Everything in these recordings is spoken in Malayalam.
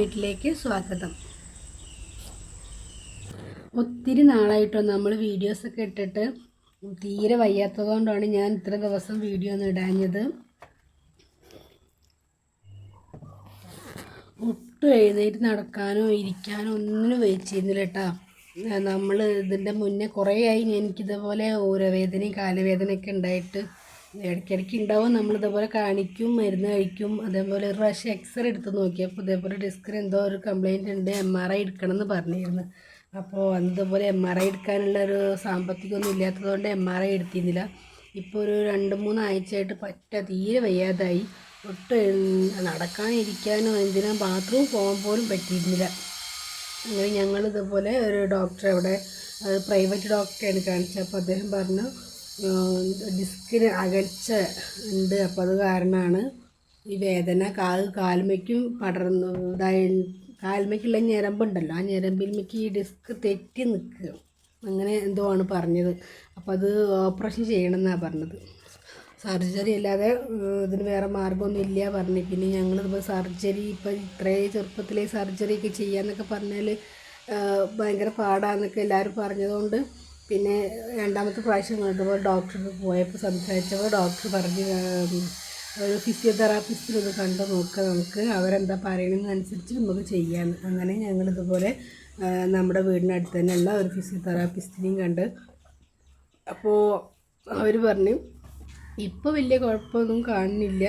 വീട്ടിലേക്ക് സ്വാഗതം. ഒത്തിരി നാളായിട്ടോ നമ്മൾ വീഡിയോസൊക്കെ ഇട്ടിട്ട് തീരെ വയ്യാത്തതുകൊണ്ടാണ് ഞാൻ ഇത്ര ദിവസം വീഡിയോ ഒന്നും ഇടാഞ്ഞത്. ഒട്ടും എഴുന്നേറ്റ് നടക്കാനോ ഇരിക്കാനോ ഒന്നിനും വെച്ചിരുന്നില്ല കേട്ടോ. നമ്മൾ ഇതിൻ്റെ മുന്നേ കുറേ ആയി എനിക്കിതേപോലെ ഊരവേദനയും കാലുവേദനയൊക്കെ ഉണ്ടായിട്ട് ഇടയ്ക്കിടയ്ക്ക് ഉണ്ടാവും. നമ്മളിതേപോലെ കാണിക്കും, മരുന്ന് കഴിക്കും. അതേപോലെ ഒരു പ്രാവശ്യം എക്സ്റേ എടുത്ത് നോക്കിയപ്പോൾ ഇതേപോലെ ഡിസ്കിന് എന്തോ ഒരു കംപ്ലയിൻ്റ് ഉണ്ട്, MRI എടുക്കണം എന്ന് പറഞ്ഞിരുന്നു. അപ്പോൾ അതുപോലെ MRI എടുക്കാനുള്ള ഒരു സാമ്പത്തികമൊന്നും ഇല്ലാത്തതുകൊണ്ട് MRI എടുത്തിരുന്നില്ല. ഇപ്പോൾ ഒരു 2-3 ആഴ്ചയായിട്ട് തീരെ വയ്യാതായി. ഒട്ടും നടക്കാനും ഇരിക്കാനോ എന്തിനാ ബാത്റൂം പോകാൻ പോലും പറ്റിയിരുന്നില്ല. അങ്ങനെ ഞങ്ങൾ ഇതുപോലെ ഒരു ഡോക്ടറെ അവിടെ പ്രൈവറ്റ് ഡോക്ടറെയാണ് കാണിച്ചത്. അപ്പോൾ അദ്ദേഹം പറഞ്ഞു ഡിസ്കിന് അകൽച്ച ഉണ്ട്, അപ്പോൾ അത് കാരണമാണ് ഈ വേദന. കാൽമയ്ക്കും പടർന്നതായി, കാൽമയ്ക്കുള്ള ഞരമ്പുണ്ടല്ലോ, ആ ഞരമ്പിലേക്ക് ഈ ഡിസ്ക് തെറ്റി നിൽക്കുക, അങ്ങനെ എന്തോ ആണ് പറഞ്ഞത്. അപ്പോൾ അത് ഓപ്പറേഷൻ ചെയ്യണമെന്നാണ് പറഞ്ഞത്. സർജറി അല്ലാതെ ഇതിന് വേറെ മാർഗ്ഗമൊന്നും ഇല്ല പറഞ്ഞു. പിന്നെ ഞങ്ങളിപ്പോൾ സർജറി ഇപ്പോൾ ഇത്രയും ചെറുപ്പത്തിലേ സർജറിയൊക്കെ ചെയ്യാമെന്നൊക്കെ പറഞ്ഞാൽ ഭയങ്കര പാടാന്നൊക്കെ എല്ലാവരും പറഞ്ഞതുകൊണ്ട് പിന്നെ രണ്ടാമത്തെ പ്രാവശ്യം ഇതുപോലെ ഡോക്ടർക്ക് പോയപ്പോൾ സംസാരിച്ചപ്പോൾ ഡോക്ടർ പറഞ്ഞ് ഒരു ഫിസിയോതെറാപ്പിസ്റ്റിനൊന്ന് കണ്ടു നോക്കുക, നമുക്ക് അവരെന്താ പറയുന്നതനുസരിച്ച് നമുക്ക് ചെയ്യാമെന്ന്. അങ്ങനെ ഞങ്ങളിതുപോലെ നമ്മുടെ വീടിനടുത്ത് തന്നെയുള്ള ഒരു ഫിസിയോതെറാപ്പിസ്റ്റിനെയും കണ്ട്. അപ്പോൾ അവർ പറഞ്ഞു ഇപ്പോൾ വലിയ കുഴപ്പമൊന്നും കാണുന്നില്ല,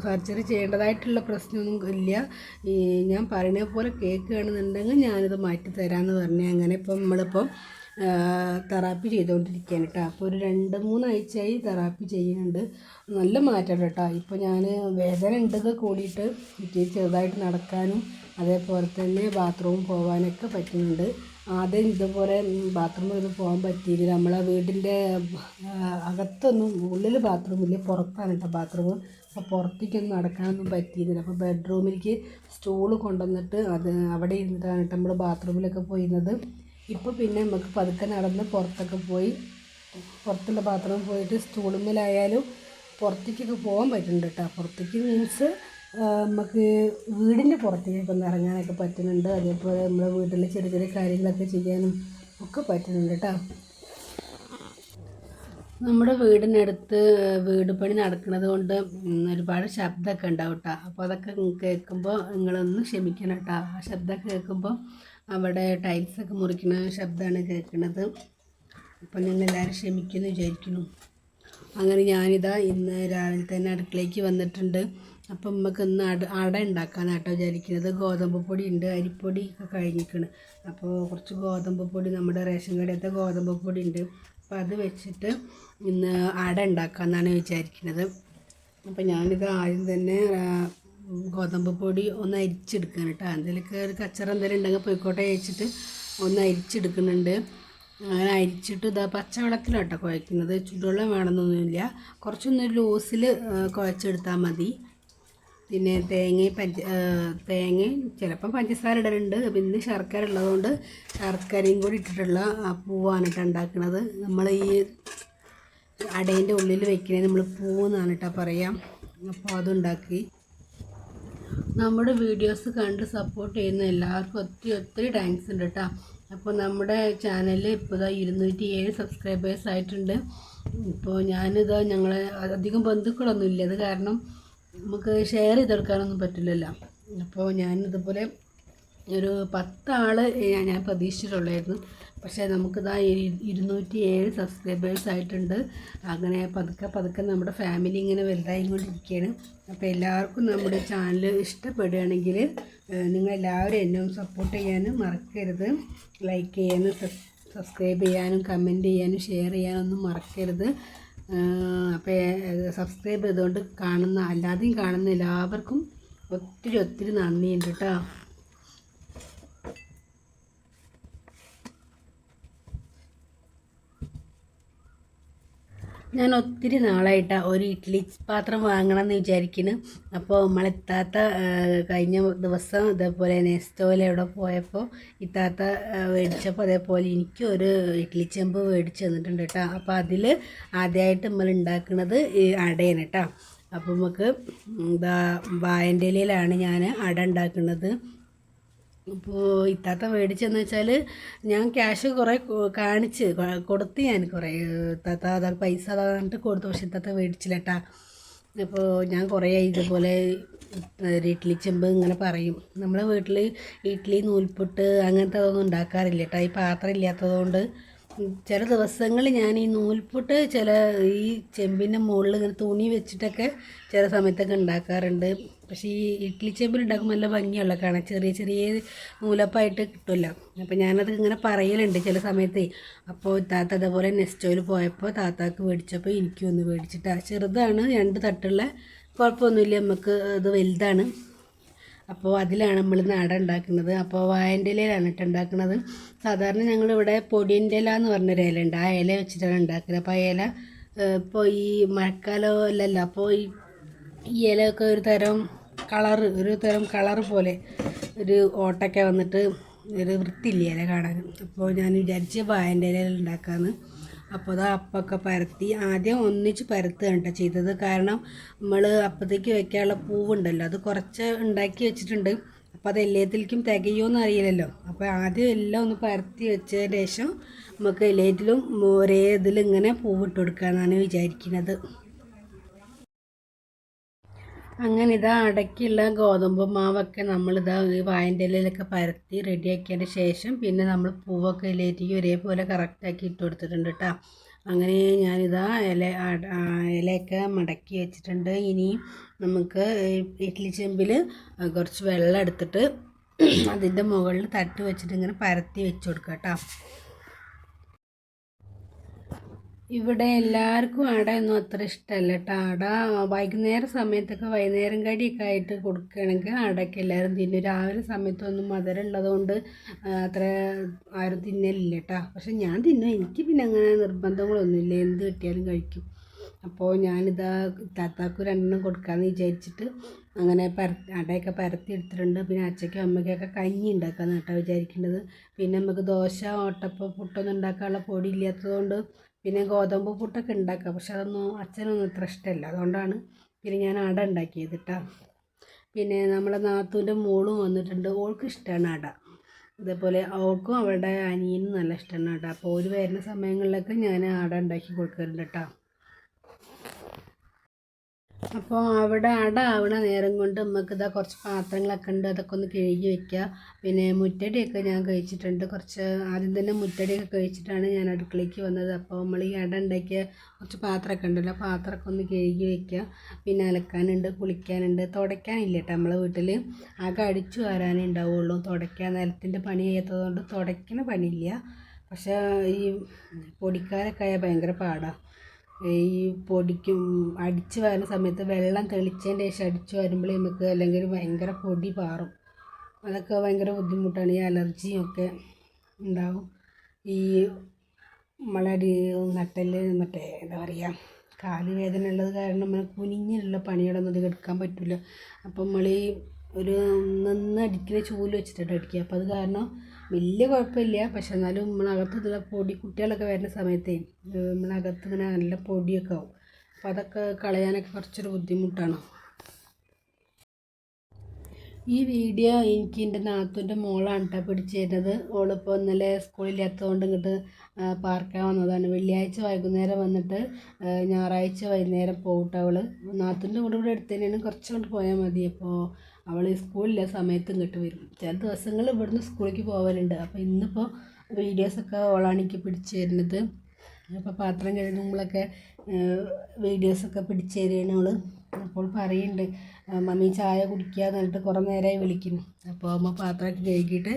സർജറി ചെയ്യേണ്ടതായിട്ടുള്ള പ്രശ്നമൊന്നും ഇല്ല, ഞാൻ പറയുന്നത് പോലെ കേൾക്കുകയാണെന്നുണ്ടെങ്കിൽ ഞാനിത് മാറ്റി തരാമെന്ന് പറഞ്ഞു. അങ്ങനെ ഇപ്പം നമ്മളിപ്പോൾ തെറാപ്പി ചെയ്തുകൊണ്ടിരിക്കുകയാണ് കേട്ടോ. അപ്പോൾ ഒരു 2-3 ആഴ്ചയായി തെറാപ്പി ചെയ്യുന്നുണ്ട്. നല്ല മാറ്റം കേട്ടോ. ഇപ്പോൾ ഞാൻ വേദന ഉണ്ടൊക്കെ കൂടിയിട്ട് ചെറുതായിട്ട് നടക്കാനും അതേപോലെ തന്നെ ബാത്റൂം പോകാനൊക്കെ പറ്റുന്നുണ്ട്. ആദ്യം ഇതുപോലെ ബാത്റൂമിലൊന്നും പോകാൻ പറ്റിയില്ല. നമ്മളെ വീടിൻ്റെ അകത്തൊന്നും, ഉള്ളിൽ ബാത്റൂമില്ല, പുറത്താണ് കേട്ടോ ബാത്റൂം. അപ്പോൾ പുറത്തേക്കൊന്നും നടക്കാനൊന്നും പറ്റിയിരുന്നില്ല. അപ്പോൾ ബെഡ്റൂമിലേക്ക് സ്റ്റൂള് കൊണ്ടുവന്നിട്ട് അവിടെ ഇരുന്നിട്ടാണ് കേട്ടോ നമ്മൾ ബാത്റൂമിലൊക്കെ പോയിരുന്നത്. ഇപ്പോൾ പിന്നെ നമുക്ക് പതുക്കെ നടന്ന് പുറത്തൊക്കെ പോയി, പുറത്തുള്ള ബാത്റൂമിൽ പോയിട്ട് സ്റ്റൂളുമ്മലായാലും പുറത്തേക്കൊക്കെ പോകാൻ പറ്റുന്നുണ്ട് കേട്ടോ. പുറത്തേക്ക് മീൻസ് നമുക്ക് വീടിൻ്റെ പുറത്തേക്കൊക്കെ ഒന്ന് ഇറങ്ങാനൊക്കെ പറ്റുന്നുണ്ട്. അതേപോലെ നമ്മുടെ വീട്ടിലെ ചെറിയ ചെറിയ കാര്യങ്ങളൊക്കെ ചെയ്യാനും ഒക്കെ പറ്റുന്നുണ്ട് കേട്ടോ. നമ്മുടെ വീടിനടുത്ത് വീട് പണി നടക്കുന്നത് കൊണ്ട് ഒരുപാട് ശബ്ദമൊക്കെ ഉണ്ടാവും കേട്ടോ. അപ്പോൾ അതൊക്കെ കേൾക്കുമ്പോൾ നിങ്ങളൊന്ന് ക്ഷമിക്കണം കേട്ടോ. ആ ശബ്ദമൊക്കെ കേൾക്കുമ്പോൾ അവിടെ ടൈൽസൊക്കെ മുറിക്കുന്ന ശബ്ദമാണ് കേൾക്കുന്നത്. അപ്പോൾ നിങ്ങൾ എല്ലാവരും ക്ഷമിക്കുമെന്ന് വിചാരിക്കുന്നു. അങ്ങനെ ഞാനിതാ ഇന്ന് രാവിലെ തന്നെ അടുക്കളയ്ക്ക് വന്നിട്ടുണ്ട്. അപ്പം നമുക്ക് ഇന്ന് അട ഉണ്ടാക്കാനാണ് കേട്ടോ വിചാരിക്കുന്നത്. ഗോതമ്പ് പൊടി ഉണ്ട്, അരിപ്പൊടി ഒക്കെ കഴിഞ്ഞിരിക്കണം. അപ്പോൾ കുറച്ച് ഗോതമ്പ് പൊടി, നമ്മുടെ റേഷൻ കടയിലത്തെ ഗോതമ്പ് പൊടി ഉണ്ട്. അപ്പോൾ അത് വെച്ചിട്ട് ഇന്ന് അട ഉണ്ടാക്കാമെന്നാണ് വിചാരിക്കുന്നത്. അപ്പോൾ ഞാനിത് ആദ്യം തന്നെ ഗോതമ്പ് പൊടി ഒന്ന് അരിച്ചെടുക്കുകയാണ് കേട്ടോ. എന്തെങ്കിലുമൊക്കെ ഒരു കച്ചറ എന്തെങ്കിലും ഉണ്ടെങ്കിൽ പോയിക്കോട്ടെ വെച്ചിട്ട് ഒന്ന് അരിച്ചെടുക്കുന്നുണ്ട്. അങ്ങനെ അരിച്ചിട്ട് ഇതാ പച്ചവെള്ളത്തിലാട്ടോ കുഴയ്ക്കുന്നത്, ചൂടുവെള്ളം വേണമെന്നൊന്നുമില്ല. കുറച്ചൊന്ന് ലൂസിൽ കുഴച്ചെടുത്താൽ മതി. പിന്നെ തേങ്ങയും ചിലപ്പം പഞ്ചസാര ഇടലുണ്ട്. പിന്നെ ശർക്കര ഉള്ളതുകൊണ്ട് ശർക്കരയും കൂടി ഇട്ടിട്ടുള്ള പൂവാണ് കേട്ടോ ഉണ്ടാക്കുന്നത്. നമ്മൾ ഈ അടേൻ്റെ ഉള്ളിൽ വെക്കുന്നത് നമ്മൾ പൂവെന്നാണ് കേട്ടോ പറയാം. അപ്പോൾ അതുണ്ടാക്കി നമ്മുടെ വീഡിയോസ് കണ്ട് സപ്പോർട്ട് ചെയ്യുന്ന എല്ലാവർക്കും ഒത്തിരി താങ്ക്സ് ഉണ്ട് കേട്ടോ. അപ്പോൾ നമ്മുടെ ചാനലിൽ ഇപ്പോൾ 207 സബ്സ്ക്രൈബേഴ്സ് ആയിട്ടുണ്ട്. ഇപ്പോൾ ഞാനിതാ ഞങ്ങളെ അധികം ബന്ധുക്കളൊന്നും ഇല്ല, അത് കാരണം നമുക്ക് ഷെയർ ചെയ്തെടുക്കാനൊന്നും പറ്റില്ലല്ലോ. അപ്പോൾ ഞാനിതുപോലെ ഒരു 10 ആൾ ഞാൻ പ്രതീക്ഷിച്ചിട്ടുള്ളായിരുന്നു. പക്ഷേ നമുക്കിതാ 207 സബ്സ്ക്രൈബേഴ്സ് ആയിട്ടുണ്ട്. അങ്ങനെ പതുക്കെ നമ്മുടെ ഫാമിലി ഇങ്ങനെ വലുതായിക്കൊണ്ടിരിക്കുകയാണ്. അപ്പോൾ എല്ലാവർക്കും നമ്മുടെ ചാനൽ ഇഷ്ടപ്പെടുകയാണെങ്കിൽ നിങ്ങളെല്ലാവരും എന്നെ സപ്പോർട്ട് ചെയ്യാനും മറക്കരുത്. ലൈക്ക് ചെയ്യാനും സബ്സ്ക്രൈബ് ചെയ്യാനും കമൻറ്റ് ചെയ്യാനും ഷെയർ ചെയ്യാനൊന്നും മറക്കരുത്. അപ്പോൾ സബ്സ്ക്രൈബ് ചെയ്തുകൊണ്ട് അല്ലാതെയും കാണുന്ന എല്ലാവർക്കും ഒത്തിരി നന്ദിയുണ്ട് കേട്ടോ. ഞാൻ ഒത്തിരി നാളായിട്ടാണ് ഒരു ഇഡ്ഡലി പാത്രം വാങ്ങണം എന്ന് വിചാരിക്കുന്നു. അപ്പോൾ നമ്മളെത്താത്ത കഴിഞ്ഞ ദിവസം ഇതേപോലെ നെസ്റ്റോയിൽ എവിടെ പോയപ്പോൾ ഇത്താത്ത മേടിച്ചപ്പോൾ അതേപോലെ എനിക്കും ഒരു ഇഡ്ഡലി ചെമ്പ് മേടിച്ച് തന്നിട്ടുണ്ട് കേട്ടോ. അപ്പോൾ അതിൽ ആദ്യമായിട്ട് നമ്മൾ ഉണ്ടാക്കുന്നത് ഈ അടയാണ് കേട്ടോ. അപ്പോൾ നമുക്ക് വാഴൻ്റെ ഇലയിലാണ് ഞാൻ അട ഉണ്ടാക്കുന്നത്. അപ്പോൾ ഇത്താത്ത മേടിച്ചെന്ന് വെച്ചാൽ ഞാൻ ക്യാഷ് കുറേ കൊടുത്ത് ഞാൻ കുറേ ഇത്താത്ത അതാ പൈസ അതാ പറഞ്ഞിട്ട് കൊടുത്തു. പക്ഷെ ഇത്താത്ത മേടിച്ചില്ല കേട്ടാ. അപ്പോൾ ഞാൻ കുറേ ഇതുപോലെ ഒരു ഇഡ്ഡലി ചെമ്പ് ഇങ്ങനെ പറയും. നമ്മളെ വീട്ടിൽ ഇഡ്ഡലി നൂൽപുട്ട് അങ്ങനത്തെ അതൊന്നും ഉണ്ടാക്കാറില്ല കേട്ടോ. ഈ പാത്രം ഇല്ലാത്തതുകൊണ്ട് ചില ദിവസങ്ങളിൽ ഞാൻ ഈ നൂൽപുട്ട് ഈ ചെമ്പിൻ്റെ മുകളിൽ ഇങ്ങനെ തുണി വെച്ചിട്ടൊക്കെ ചില സമയത്തൊക്കെ ഉണ്ടാക്കാറുണ്ട്. പക്ഷേ ഈ ഇഡ്ഡലി ചെമ്പിൽ ഉണ്ടാക്കുമ്പോൾ നല്ല ഭംഗിയുള്ള കാണാൻ, ചെറിയ ചെറിയ നൂലപ്പായിട്ട് കിട്ടുമല്ലോ. അപ്പോൾ ഞാനത് ഇങ്ങനെ പറയലുണ്ട് ചില സമയത്ത്. അപ്പോൾ താത്ത അതേപോലെ നെസ്റ്റോയിൽ പോയപ്പോൾ താത്താക്ക് മേടിച്ചപ്പോൾ എനിക്കും ഒന്ന് മേടിച്ചിട്ടാണ്. ചെറുതാണ്, 2 തട്ടുള്ള, കുഴപ്പമൊന്നുമില്ല, നമുക്ക് അത് വലുതാണ്. അപ്പോൾ അതിലാണ് നമ്മൾ അട ഉണ്ടാക്കുന്നത്. അപ്പോൾ വാഴൻ്റെ ഇലയിലാണ് കേട്ടോ ഉണ്ടാക്കുന്നത്. സാധാരണ ഞങ്ങളിവിടെ പൊടിയൻ്റെ ഇല എന്ന് പറഞ്ഞൊരു ഇല ഉണ്ട്, ആ ഇല വെച്ചിട്ടാണ് ഉണ്ടാക്കുന്നത്. അപ്പോൾ ആ ഇല ഇപ്പോൾ ഈ മഴക്കാലം അല്ലല്ലോ, അപ്പോൾ ഈ ഇലയൊക്കെ ഒരു തരം കളറ് പോലെ ഒരു ഓട്ടൊക്കെ വന്നിട്ട് ഒരു വൃത്തിയില്ല ഇല കാണാൻ. അപ്പോൾ ഞാൻ വിചാരിച്ച് വാഴൻ്റെ ഇലയിൽ ഉണ്ടാക്കാമെന്ന്. അപ്പോൾ അത് അപ്പമൊക്കെ പരത്തി ആദ്യം ഒന്നിച്ച് പരത്തുകയാണ് കേട്ടോ ചെയ്തത്. കാരണം നമ്മൾ അപ്പത്തേക്ക് വെക്കാനുള്ള പൂവുണ്ടല്ലോ, അത് കുറച്ച് ഉണ്ടാക്കി വെച്ചിട്ടുണ്ട്. അപ്പോൾ അത് എല്ലാത്തിലേക്കും തികയുമെന്ന് അറിയില്ലല്ലോ. അപ്പോൾ ആദ്യം എല്ലാം ഒന്ന് പരത്തി വെച്ചതിന് ശേഷം നമുക്ക് എല്ലാറ്റിലും ഒരേ ഇതിലിങ്ങനെ പൂവിട്ട് കൊടുക്കാമെന്നാണ് വിചാരിക്കുന്നത്. അങ്ങനെ ഇതാ അടയ്ക്കുള്ള ഗോതമ്പ് മാവൊക്കെ നമ്മളിതാ ഈ വാഴൻ്റെ ഇലയിലൊക്കെ പരത്തി റെഡിയാക്കിയതിന് ശേഷം പിന്നെ നമ്മൾ പൂവൊക്കെ ഇലയിലേക്ക് ഒരേപോലെ കറക്റ്റാക്കി ഇട്ട് കൊടുത്തിട്ടുണ്ട് കേട്ടോ. അങ്ങനെ ഞാനിതാ ഇലയൊക്കെ മടക്കി വെച്ചിട്ടുണ്ട്. ഇനി നമുക്ക് ഇഡ്ഡലി ചെമ്പിൽ കുറച്ച് വെള്ളം എടുത്തിട്ട് അതിൻ്റെ മുകളിൽ തട്ട് വെച്ചിട്ട് ഇങ്ങനെ പരത്തി വെച്ച് കൊടുക്കുക കേട്ടോ. ഇവിടെ എല്ലാവർക്കും അടയൊന്നും അത്ര ഇഷ്ടമല്ല കേട്ടോ. അട വൈകുന്നേരം സമയത്തൊക്കെ വൈകുന്നേരം കടിയൊക്കെ ആയിട്ട് കൊടുക്കുകയാണെങ്കിൽ അടയ്ക്ക് എല്ലാവരും തിന്നും. രാവിലെ സമയത്തൊന്നും മധുരം ഉള്ളതുകൊണ്ട് അത്ര ആരും തിന്നലില്ല കേട്ടോ. പക്ഷെ ഞാൻ തിന്നും, എനിക്ക് പിന്നെ അങ്ങനെ നിർബന്ധങ്ങളൊന്നുമില്ല, എന്ത് കിട്ടിയാലും കഴിക്കും. അപ്പോൾ ഞാനിതാ താത്താക്ക് 2 കൊടുക്കാമെന്ന് വിചാരിച്ചിട്ട് അങ്ങനെ അടയൊക്കെ പരത്തി എടുത്തിട്ടുണ്ട്. പിന്നെ അച്ഛയ്ക്കും അമ്മയ്ക്കൊക്കെ കഞ്ഞി ഉണ്ടാക്കാമെന്ന് കേട്ടോ വിചാരിക്കേണ്ടത്. പിന്നെ നമുക്ക് ദോശ, ഓട്ടപ്പം, പുട്ടൊന്നും ഉണ്ടാക്കാനുള്ള പൊടി ഇല്ലാത്തതുകൊണ്ട് പിന്നെ ഗോതമ്പ് പുട്ടൊക്കെ ഉണ്ടാക്കാം. പക്ഷെ അച്ഛനൊന്നും ഇത്ര ഇഷ്ടമല്ല, അതുകൊണ്ടാണ് പിന്നെ ഞാൻ അട ഉണ്ടാക്കിയത് കേട്ടോ. പിന്നെ നമ്മളെ നാത്തൂൻ്റെ മോളും വന്നിട്ടുണ്ട്, ഓൾക്ക് ഇഷ്ടമാണ് അട. ഇതേപോലെ അവൾക്കും അവളുടെ അനിയനും നല്ല ഇഷ്ടമാണ് അട. അപ്പോൾ ഒരു വരുന്ന സമയങ്ങളിലൊക്കെ ഞാൻ അട ഉണ്ടാക്കി കൊടുക്കാറുണ്ട് കേട്ടോ. അപ്പോൾ അവിടെ അട ആവണ നേരം കൊണ്ട് നമുക്ക് ഇതാ കുറച്ച് പാത്രങ്ങളൊക്കെ ഉണ്ട്, അതൊക്കെ ഒന്ന് കഴുകി വെക്കുക. പിന്നെ മുറ്റടിയൊക്കെ ഞാൻ കഴിച്ചിട്ടുണ്ട്. ആദ്യം തന്നെ മുറ്റടിയൊക്കെ കഴിച്ചിട്ടാണ് ഞാൻ അടുക്കളയ്ക്ക് വന്നത്. അപ്പോൾ നമ്മൾ ഈ അട ഉണ്ടാക്കിയ കുറച്ച് പാത്രമൊക്കെ ഉണ്ടല്ലോ, പാത്രമൊക്കെ ഒന്ന് കഴുകി വെക്കുക. പിന്നെ അലക്കാനുണ്ട്, കുളിക്കാനുണ്ട്, തുടയ്ക്കാനില്ല കേട്ടോ. നമ്മളെ വീട്ടിൽ ആകെ അടിച്ചു വാരാനേ ഉണ്ടാവുള്ളൂ. നിലത്തിൻ്റെ പണി ചെയ്യാത്തതുകൊണ്ട് തുടയ്ക്കുന്ന പണിയില്ല. പക്ഷേ ഈ പൊടിക്കാരൊക്കെ ആയാൽ ഭയങ്കര പാടാണ്. ഈ പൊടിക്കും അടിച്ച് വരുന്ന സമയത്ത് വെള്ളം തെളിച്ചതിൻ്റെ ശേഷം അടിച്ച് വരുമ്പോൾ നമുക്ക് അല്ലെങ്കിൽ ഭയങ്കര പൊടി പാറും. അതൊക്കെ ഭയങ്കര ബുദ്ധിമുട്ടാണ്. ഈ അലർജിയൊക്കെ ഉണ്ടാവും. ഈ നമ്മളടി നട്ടല് എന്താ പറയുക, കാല് വേദന ഉള്ളത് കാരണം നമ്മൾ കുനിഞ്ഞുള്ള പണികളൊന്നും അധികം എടുക്കാൻ പറ്റില്ല. അപ്പം നമ്മൾ ഒരു അടിക്കുന്ന ചൂല് വെച്ചിട്ടാണ് അടിക്കുക. അപ്പോൾ അത് കാരണം വലിയ കുഴപ്പമില്ല. പക്ഷെ എന്നാലും നമ്മളകത്തുള്ള പൊടി കുട്ടികളൊക്കെ വരുന്ന സമയത്തേ നമ്മളകത്ത് ഇങ്ങനെ നല്ല പൊടിയൊക്കെ ആവും. അപ്പോൾ അതൊക്കെ കളയാനൊക്കെ കുറച്ചൊരു ബുദ്ധിമുട്ടാണ്. ഈ വീഡിയോ എനിക്ക് എൻ്റെ നാത്തൂൻ്റെ മോളാണ് കേട്ടോ പിടിച്ചു തരുന്നത്. ഓളിപ്പോൾ ഇന്നലെ സ്കൂളില്ലാത്തതുകൊണ്ട് ഇങ്ങോട്ട് പാർക്കാൻ വന്നതാണ്. വെള്ളിയാഴ്ച വൈകുന്നേരം വന്നിട്ട് ഞായറാഴ്ച വൈകുന്നേരം പോകട്ടെ. അവൾ നാത്തൂൻ്റെ കൂടെ ഇവിടെ അടുത്ത് തന്നെയാണ്, കുറച്ച് കൊണ്ട് പോയാൽ മതി. അപ്പോൾ അവൾ സ്കൂളില്ല സമയത്ത് ഇങ്ങോട്ട് വരും. ചില ദിവസങ്ങൾ ഇവിടുന്ന് സ്കൂളിലേക്ക് പോകലുണ്ട്. അപ്പോൾ ഇന്നിപ്പോൾ വീഡിയോസൊക്കെ ഓളാണ് എനിക്ക് പിടിച്ചു തരുന്നത്. അപ്പോൾ പാത്രം കഴുകുമ്പോഴൊക്കെ വീഡിയോസൊക്കെ പിടിച്ചു തരികയാണ് അവൾ. അപ്പോൾ പറയുന്നുണ്ട്, മമ്മി ചായ കുടിക്കുക എന്നിട്ട് കുറേ നേരമായി വിളിക്കുന്നു. അപ്പോൾ അമ്മ പാത്രമൊക്കെ കഴുകിയിട്ട്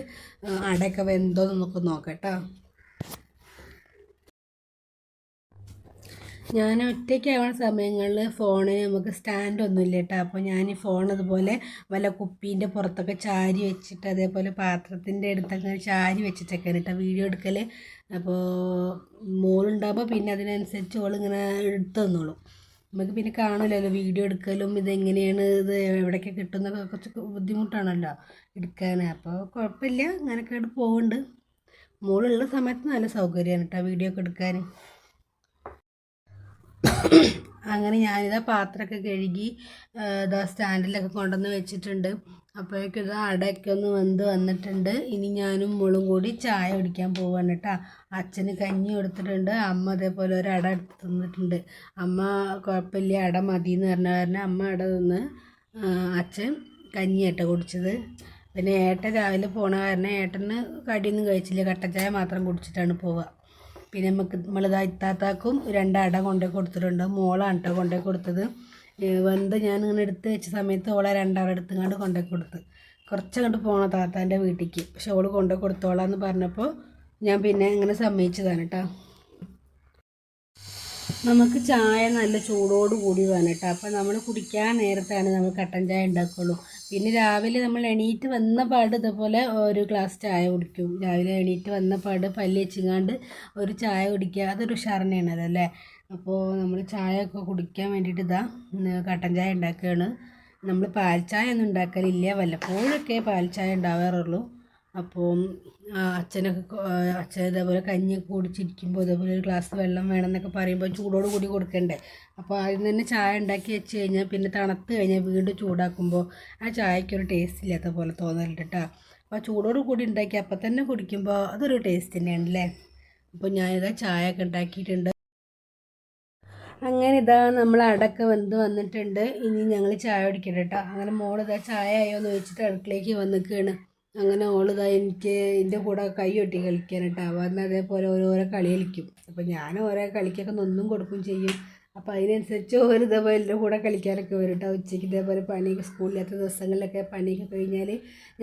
അടയൊക്കെ വെന്തോന്നൊക്കെ നോക്കട്ടോ. ഞാൻ ഒറ്റയ്ക്കാവുന്ന സമയങ്ങളിൽ ഫോണിന് നമുക്ക് സ്റ്റാൻഡൊന്നുമില്ല കേട്ടോ. അപ്പോൾ ഞാൻ ഈ ഫോൺ അതുപോലെ വല്ല കുപ്പീൻ്റെ പുറത്തൊക്കെ ചാരി വെച്ചിട്ട് അതേപോലെ പാത്രത്തിൻ്റെ അടുത്തൊക്കെ ചാരി വെച്ചിട്ടൊക്കെ കേട്ടോ വീഡിയോ എടുക്കൽ. അപ്പോൾ മോളുണ്ടാകുമ്പോൾ പിന്നെ അതിനനുസരിച്ച് ഓളിങ്ങനെ എടുത്തു തന്നോളും. നമുക്ക് പിന്നെ കാണില്ലല്ലോ വീഡിയോ എടുക്കലും ഇതെങ്ങനെയാണ് ഇത് എവിടെയൊക്കെ കിട്ടുന്നതൊക്കെ കുറച്ച് ബുദ്ധിമുട്ടാണല്ലോ എടുക്കാൻ. അപ്പോൾ കുഴപ്പമില്ല, അങ്ങനെയൊക്കെ ആയിട്ട് പോകുന്നുണ്ട്. മോളുള്ള സമയത്ത് നല്ല സൗകര്യമാണ് കേട്ടോ വീഡിയോ ഒക്കെ എടുക്കാൻ. അങ്ങനെ ഞാനിതാ പാത്രമൊക്കെ കഴുകി ഇതാ സ്റ്റാൻഡിലൊക്കെ കൊണ്ടുവന്ന് വെച്ചിട്ടുണ്ട്. അപ്പോഴേക്കും ഇത് അടയൊക്കെ ഒന്ന് വെന്ത് വന്നിട്ടുണ്ട്. ഇനി ഞാനും മോളും കൂടി ചായ കുടിക്കാൻ പോവാണ് കേട്ടോ. അച്ഛന് കഞ്ഞി കൊടുത്തിട്ടുണ്ട്. അമ്മ അതേപോലെ ഒരു അട എടുത്ത് തിന്നിട്ടുണ്ട്. അമ്മ കുഴപ്പമില്ല അട മതി എന്ന് പറഞ്ഞ കാരണം അമ്മ അട തിന്ന്, അച്ഛൻ കഞ്ഞിയാട്ടോ കുടിച്ചത്. പിന്നെ ഏട്ടൻ രാവിലെ പോണ കാരണം ഏട്ടന് കടിയൊന്നും കഴിച്ചില്ല, കട്ടൻ ചായ മാത്രം കുടിച്ചിട്ടാണ് പോവുക. പിന്നെ നമ്മളിതാ ഇത്താത്താക്കും 2 അട കൊണ്ടുപോയി കൊടുത്തിട്ടുണ്ട്. മോളാണ് കേട്ടോ കൊണ്ടുപോയി കൊടുത്തത്. വെന്ത് ഞാനിങ്ങനെ എടുത്ത് വെച്ച സമയത്ത് ഓളെ 2 അട എടുത്തുകൊണ്ട് കൊണ്ടുപോയി കൊടുത്ത്. കുറച്ചങ്ങോട്ട് പോകണം താത്താൻ്റെ വീട്ടിലേക്ക്. പക്ഷെ ഓള് കൊണ്ടുപോയി കൊടുത്തോളാന്ന് പറഞ്ഞപ്പോൾ ഞാൻ പിന്നെ ഇങ്ങനെ സമ്മതിച്ചതാണ് കേട്ടോ. നമുക്ക് ചായ നല്ല ചൂടോട് കൂടി വേണം കേട്ടോ. അപ്പോൾ നമ്മൾ കുടിക്കാൻ നേരത്താണ് നമ്മൾ കട്ടൻ ചായ ഉണ്ടാക്കുള്ളൂ. പിന്നെ രാവിലെ നമ്മൾ എണീറ്റ് വന്ന പാട് ഇതുപോലെ ഒരു ഗ്ലാസ് ചായ കുടിക്കും. രാവിലെ എണീറ്റ് വന്ന പാട് പല്ല് വെച്ചിങ്ങാണ്ട് ഒരു ചായ കുടിക്കുക, അതൊരു ഉഷാറിനെയാണ് അതല്ലേ. അപ്പോൾ നമ്മൾ ചായ ഒക്കെ കുടിക്കാൻ വേണ്ടിയിട്ട് ഇതാ കട്ടൻ ചായ ഉണ്ടാക്കുകയാണ്. നമ്മൾ പാൽ ചായ ഒന്നും ഉണ്ടാക്കലില്ല, വല്ലപ്പോഴൊക്കെ പാൽ ചായ ഉണ്ടാവാറുള്ളൂ. അപ്പോൾ അച്ഛൻ ഇതേപോലെ കഞ്ഞിയൊക്കെ കുടിച്ചിരിക്കുമ്പോൾ ഇതേപോലെ ഒരു ഗ്ലാസ് വെള്ളം വേണമെന്നൊക്കെ പറയുമ്പോൾ ചൂടോട് കൂടി കൊടുക്കണ്ടേ. അപ്പോൾ ആദ്യം തന്നെ ചായ ഉണ്ടാക്കി വെച്ച് കഴിഞ്ഞാൽ പിന്നെ തണുത്ത് കഴിഞ്ഞാൽ വീണ്ടും ചൂടാക്കുമ്പോൾ ആ ചായക്കൊരു ടേസ്റ്റ് ഇല്ലാത്ത പോലെ തോന്നലുണ്ട് കേട്ടോ. അപ്പോൾ ചൂടോട് കൂടി ഉണ്ടാക്കി അപ്പം തന്നെ കുടിക്കുമ്പോൾ അതൊരു ടേസ്റ്റ് തന്നെയാണല്ലേ. അപ്പോൾ ഞാനിതാ ചായ ഒക്കെ ഉണ്ടാക്കിയിട്ടുണ്ട്. അങ്ങനെ ഇതാ നമ്മൾ അടക്ക വെന്ത് വന്നിട്ടുണ്ട്. ഇനി ഞങ്ങൾ ചായ കുടിക്കണം കേട്ടോ. അങ്ങനെ മോളിതാ ചായ ആയോ എന്ന് ചോദിച്ചിട്ട് അടുക്കളേക്ക് വന്നിക്കുകയാണ്. അങ്ങനെ ഓളിതാ എൻ്റെ കൂടെ കൈ കൊട്ടി കളിക്കാൻ കേട്ടോ. വന്ന് അതേപോലെ ഓരോരോ കളി കളിക്കും. അപ്പോൾ ഞാൻ ഓരോ കളിക്കൊക്കെ ഒന്നും കൊടുക്കും ചെയ്യും. അപ്പോൾ അതിനനുസരിച്ച് ഒരു ഇതേപോലെ എൻ്റെ കൂടെ കളിക്കാനൊക്കെ വരും കേട്ടോ. ഉച്ചയ്ക്ക് ഇതേപോലെ പണിയൊക്കെ സ്കൂളില്ലാത്ത ദിവസങ്ങളിലൊക്കെ പണിയൊക്കെ കഴിഞ്ഞാൽ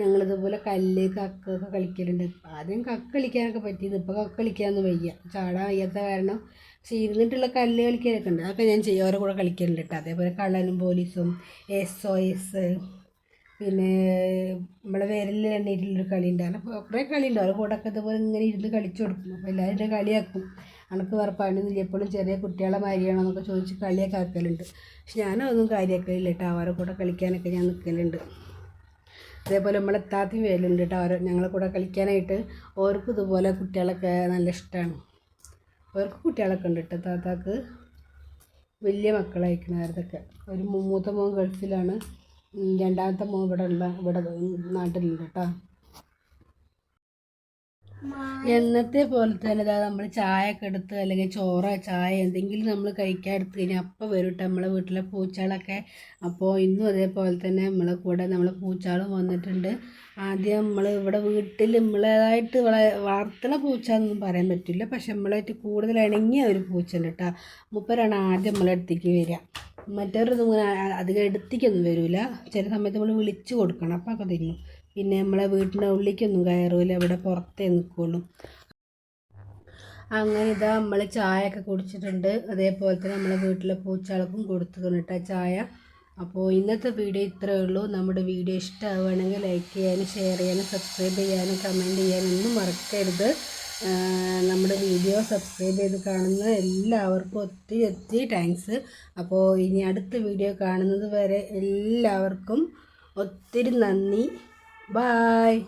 ഞങ്ങളിതുപോലെ കല്ല് കക്കൊക്കെ കളിക്കലുണ്ട്. ആദ്യം കക്ക് കളിക്കാനൊക്കെ പറ്റിയത്, ഇപ്പോൾ കക്ക് കളിക്കാനൊന്നും വയ്യ, ചാടാൻ വയ്യാത്ത കാരണം. പക്ഷേ ഇരുന്നിട്ടുള്ള കല്ല് കളിക്കാനൊക്കെ ഉണ്ട്, അതൊക്കെ ഞാൻ ചെയ്യും, അവരുടെ കൂടെ കളിക്കലുണ്ട് കേട്ടോ. അതേപോലെ കള്ളനും പോലീസും SOS, പിന്നെ നമ്മളെ വിരലിൽ എണ്ണീട്ടുള്ളൊരു കളിയുണ്ട്. അങ്ങനെ കുറേ കളിയുണ്ട്. അവരുടെ കൂടെ ഒക്കെ ഇതുപോലെ ഇങ്ങനെ ഇരുന്ന് കളിച്ചു കൊടുക്കും. അപ്പോൾ എല്ലാവരും കളിയാക്കും, അനക്ക് വേറെ പണിയൊന്നുമില്ല, എപ്പോഴും ചെറിയ കുട്ടികളെ മാതിരിയാണോ എന്നൊക്കെ ചോദിച്ച് കളിയൊക്കെ ആക്കലുണ്ട്. പക്ഷെ ഞാനതൊന്നും കാര്യമാക്കലില്ല കേട്ടോ. അവരുടെ കൂടെ കളിക്കാനൊക്കെ ഞാൻ നിൽക്കലുണ്ട്. അതേപോലെ നമ്മളെ താത്തയും വേലുണ്ട് കേട്ടോ. ഞങ്ങളെ കൂടെ കളിക്കാനായിട്ട്. ഓർക്കും ഇതുപോലെ കുട്ടികളൊക്കെ നല്ല ഇഷ്ടമാണ്. അവർക്ക് കുട്ടികളൊക്കെ ഉണ്ട് കേട്ടോ. താത്താക്ക് വലിയ മക്കളായിരിക്കണവരതൊക്കെ. ഒരു മൂത്ത മോൻ ഗൾഫിലാണ്, 2ാമത്തെ മോൻ ഇവിടെ നാട്ടിലുണ്ട് കേട്ടോ. എന്നത്തെ പോലെ തന്നെ ഇതാ നമ്മൾ ചായ ഒക്കെ എടുത്ത് അല്ലെങ്കിൽ ചോറോ ചായ എന്തെങ്കിലും നമ്മൾ കഴിക്കാൻ എടുത്ത് കഴിഞ്ഞാൽ അപ്പം വരും കേട്ടോ നമ്മളെ വീട്ടിലെ പൂച്ചകളൊക്കെ. അപ്പോൾ ഇന്നും അതേപോലെ തന്നെ നമ്മളെ കൂടെ നമ്മളെ പൂച്ചകളും വന്നിട്ടുണ്ട്. ആദ്യം നമ്മൾ ഇവിടെ വീട്ടിൽ നമ്മളേതായിട്ട് വളർത്തുന്ന പൂച്ച എന്നൊന്നും പറയാൻ പറ്റില്ല, പക്ഷെ നമ്മളായിട്ട് കൂടുതൽ ഇണങ്ങിയ ഒരു പൂച്ച ഉണ്ട് കേട്ടോ. മൂപ്പരാണ് ആദ്യം നമ്മളെ അടുത്തേക്ക് വരിക. മറ്റവരൊന്നും ഇങ്ങനെ അധികം അടുത്തേക്കൊന്നും വരില്ല. ചില സമയത്ത് നമ്മൾ വിളിച്ച് കൊടുക്കണം, അപ്പോൾ ഒക്കെ തിന്നും. പിന്നെ നമ്മളെ വീട്ടിൻ്റെ ഉള്ളിലേക്കൊന്നും കയറില്ല, ഇവിടെ പുറത്തേ നിൽക്കുള്ളൂ. അങ്ങനെ ഇതാ നമ്മൾ ചായയൊക്കെ കുടിച്ചിട്ടുണ്ട്. അതേപോലെ തന്നെ നമ്മളെ വീട്ടിലെ പൂച്ചകൾക്കും കൊടുത്തിട്ടുണ്ട് കേട്ടോ ചായ. അപ്പോൾ ഇന്നത്തെ വീഡിയോ ഇത്രയേ ഉള്ളൂ. നമ്മുടെ വീഡിയോ ഇഷ്ടമാവുകയാണെങ്കിൽ ലൈക്ക് ചെയ്യാനും ഷെയർ ചെയ്യാനും സബ്സ്ക്രൈബ് ചെയ്യാനും കമൻറ്റ് ചെയ്യാനും ഒന്നും മറക്കരുത്. നമ്മുടെ വീഡിയോ സബ്സ്ക്രൈബ് ചെയ്ത് കാണുന്ന എല്ലാവർക്കും ഒത്തിരി താങ്ക്സ്. അപ്പോൾ ഇനി അടുത്ത വീഡിയോ കാണുന്നത് വരെ എല്ലാവർക്കും ഒത്തിരി നന്ദി. Bye.